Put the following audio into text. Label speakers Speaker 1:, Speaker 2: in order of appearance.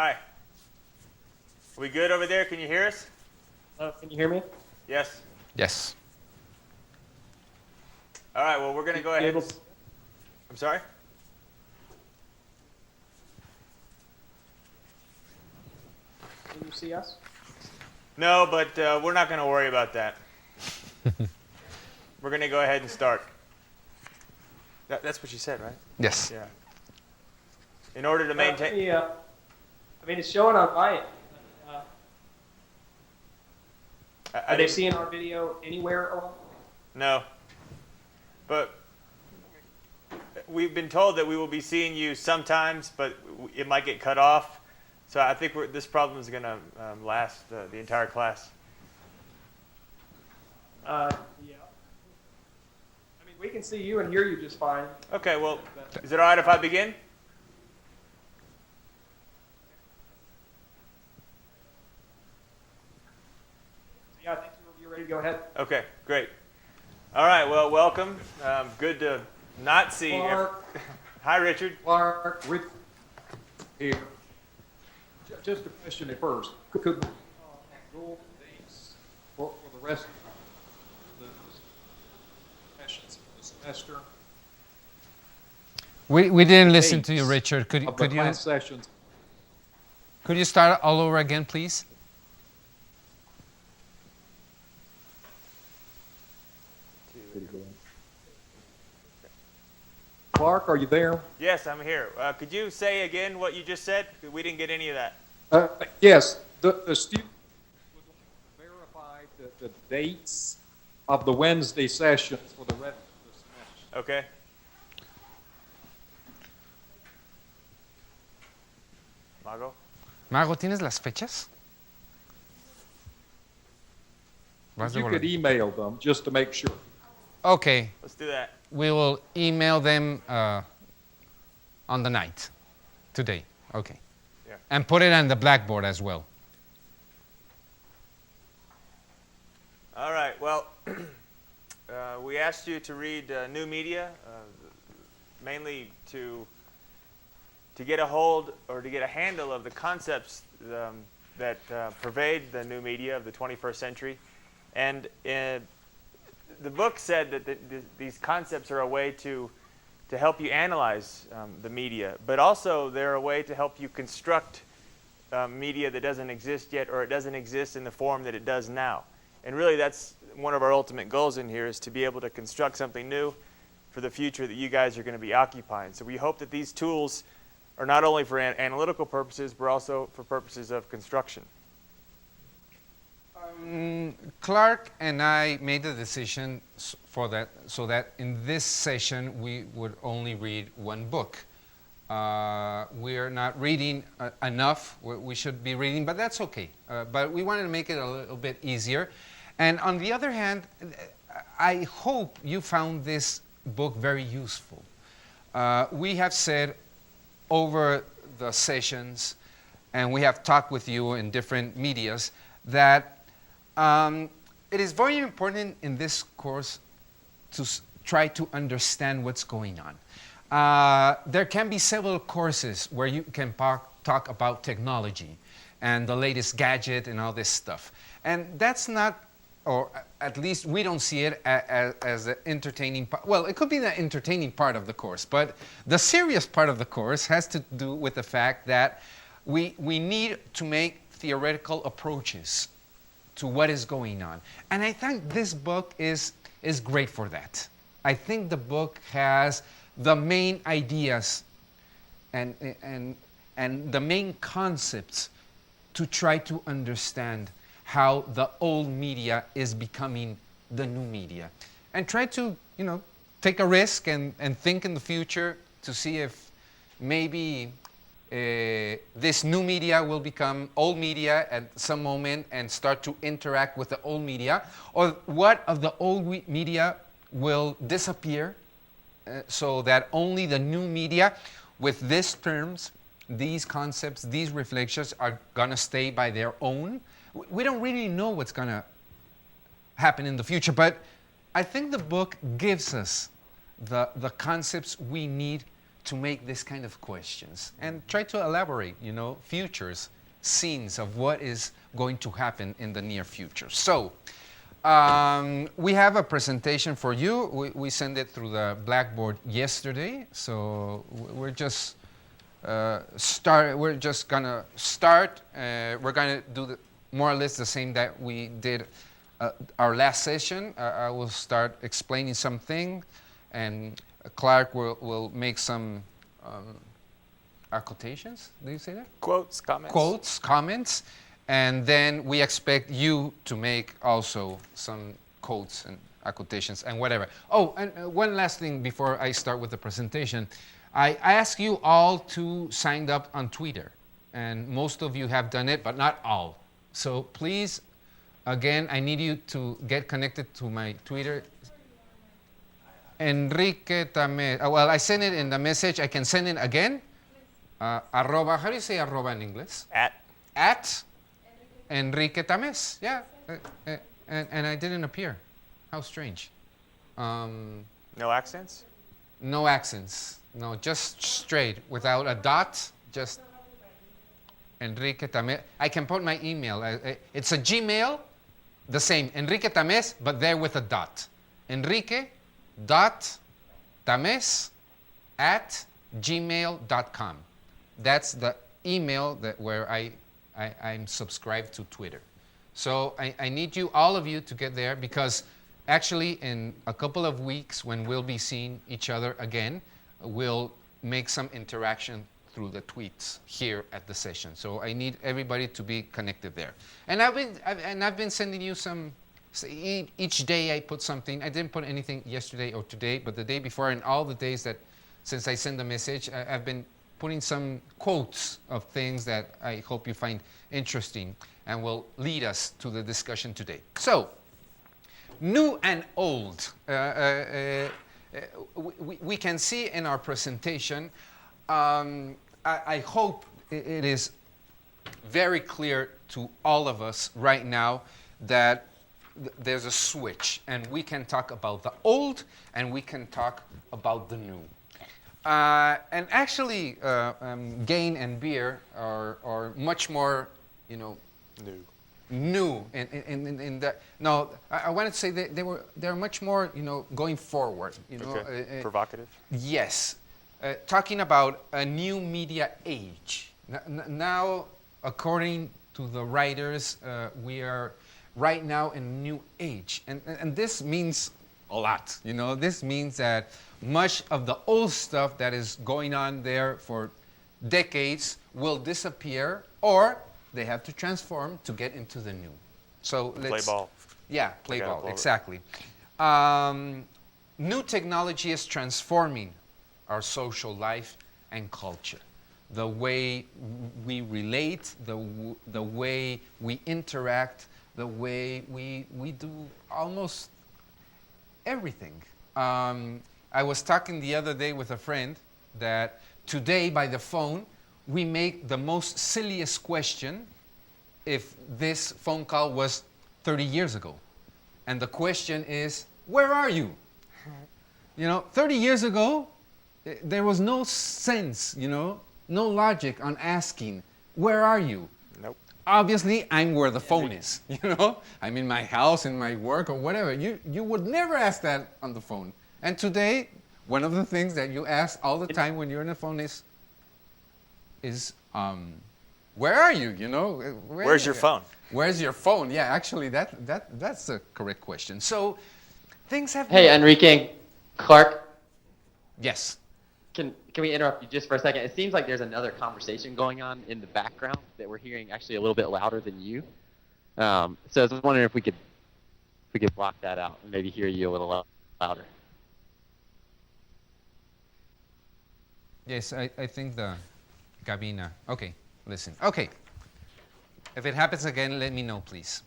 Speaker 1: Hi. We good over there? Can you hear us?
Speaker 2: Can you hear me?
Speaker 1: Yes.
Speaker 3: Yes.
Speaker 1: All right, well, we're going to go ahead. I'm sorry?
Speaker 2: Can you see us?
Speaker 1: No, but we're not going to worry about that. We're going to go ahead and start. That's what you said, right?
Speaker 3: Yes.
Speaker 1: Yeah. In order to maintain...
Speaker 2: It's showing on my end.
Speaker 1: I
Speaker 2: Are they
Speaker 1: didn't-
Speaker 2: seeing our video anywhere around?
Speaker 1: No. But we've been told that we will be seeing you sometimes, but it might get cut off. So I think this problem is going to last the entire class.
Speaker 2: Yeah. We can see you and hear you just fine.
Speaker 1: Okay, well, is it all right if I begin?
Speaker 2: Yeah, I think you're ready to go ahead.
Speaker 1: Okay, great. All right, well, welcome. Good to not see you.
Speaker 4: Clark,
Speaker 1: Hi, Richard.
Speaker 4: Clark, Rick, here. Just a question at first. Could we go dates for the rest of the sessions of the semester?
Speaker 3: We didn't listen to you,
Speaker 4: Dates
Speaker 3: Richard.
Speaker 4: of the class sessions.
Speaker 3: Could you start all over again, please?
Speaker 4: Clark, are you there?
Speaker 1: Yes, I'm here. Could you say again what you just said? We didn't get any of that.
Speaker 4: Yes, the student would like to verify the dates of the Wednesday sessions for the rest of the semester.
Speaker 1: Okay. Mago?
Speaker 3: Mago, ¿tienes las fechas? Vas de
Speaker 4: You could
Speaker 3: volada.
Speaker 4: email them just to make sure.
Speaker 3: Okay,
Speaker 1: Let's do that.
Speaker 3: we will email them on the night, today. Okay.
Speaker 1: Yeah.
Speaker 3: And put it on the blackboard as well.
Speaker 1: All right, well, we asked you to read new media, mainly to get a hold or to get a handle of the concepts that pervade the new media of the 21st century. And the book said that these concepts are a way to help you analyze the media, but also they're a way to help you construct media that doesn't exist yet, or it doesn't exist in the form that it does now. And really that's one of our ultimate goals in here, is to be able to construct something new for the future that you guys are going to be occupying. So we hope that these tools are not only for analytical purposes, but also for purposes of construction.
Speaker 3: Clark and I made the decision for that, so that in this session we would only read one book. We're not reading enough. We should be reading, but that's okay. But we wanted to make it a little bit easier. And on the other hand, I hope you found this book very useful. We have said over the sessions, and we have talked with you in different medias, that it is very important in this course to try to understand what's going on. There can be several courses where you can talk about technology and the latest gadget and all this stuff. And that's not, or at least we don't see it as an entertaining part. Well, it could be the entertaining part of the course, but the serious part of the course has to do with the fact that we need to make theoretical approaches to what is going on. And I think this book is great for that. I think the book has the main ideas and the main concepts to try to understand how the old media is becoming the new media. And try to, take a risk and think in the future to see if maybe this new media will become old media at some moment and start to interact with the old media, or what of the old media will disappear so that only the new media with these terms, these concepts, these reflections are going to stay by their own. We don't really know what's going to happen in the future, but I think the book gives us the concepts we need to make this kind of questions and try to elaborate, futures, scenes of what is going to happen in the near future. So, we have a presentation for you. We sent it through the Blackboard yesterday, so we're just We're just gonna start. We're gonna do more or less the same that we did our last session. I will start explaining something, and Clark will make some quotations. Do you say that?
Speaker 1: Quotes, comments?
Speaker 3: Quotes, comments, and then we expect you to make also some quotes and quotations and whatever. Oh, and one last thing before I start with the presentation. I ask you all to sign up on Twitter, and most of you have done it, but not all. So please, again, I need you to get connected to my Twitter. Enrique Tames. Well, I sent it in the message. I can send it again. Arroba, how do you say arroba in English? At Enrique Tames. Yeah. And I didn't appear. How strange.
Speaker 1: No accents?
Speaker 3: No accents. No, just straight, without a dot. Just Enrique Tames. I can put my email. It's a Gmail, the same. Enrique Tames, but there with a dot. Enrique.tames@gmail.com. That's the email where I'm subscribed to Twitter. So I need you, all of you, to get there, because actually in a couple of weeks when we'll be seeing each other again, we'll make some interaction through the tweets here at the session. So I need everybody to be connected there. And I've been sending you some. Each day I put something. I didn't put anything yesterday or today, but the day before and all the days that since I sent the message, I've been putting some quotes of things that I hope you find interesting and will lead us to the discussion today. So, new and old. We can see in our presentation, I hope it is very clear to all of us right now that there's a switch, and we can talk about the old and we can talk about the new. And actually, Gain and Beer are much more, new in that. No, I wanted to say they're much more, going forward.
Speaker 1: Okay. Provocative?
Speaker 3: Yes, talking about a new media age. Now, according to the writers, we are right now in a new age, and this means a lot. This means that much of the old stuff that is going on there for decades will disappear, or they have to transform to get into the new. So let's
Speaker 1: play ball.
Speaker 3: Yeah, play ball,
Speaker 1: blow it.
Speaker 3: exactly. New technology is transforming our social life and culture. The way we relate, the way we interact, the way we do almost everything. I was talking the other day with a friend that today by the phone, we make the most silliest question if this phone call was 30 years ago. And the question is, where are you? 30 years ago, there was no sense, no logic on asking, where are you?
Speaker 1: Nope.
Speaker 3: Obviously, I'm where the phone is, I'm in my house, in my work, or whatever. You would never ask that on the phone. And today, one of the things that you ask all the time when you're on the phone is where are you?
Speaker 1: Where's your phone?
Speaker 3: Where's your phone? Yeah, actually, that's the correct question. So, things have.
Speaker 5: Hey, Enrique, Clark.
Speaker 3: Yes.
Speaker 5: Can we interrupt you just for a second? It seems like there's another conversation going on in the background that we're hearing actually a little bit louder than you. So I was wondering if we could block that out and maybe hear you a little louder.
Speaker 3: Yes, I think the cabina. Okay, listen. Okay. If it happens again, let me know, please.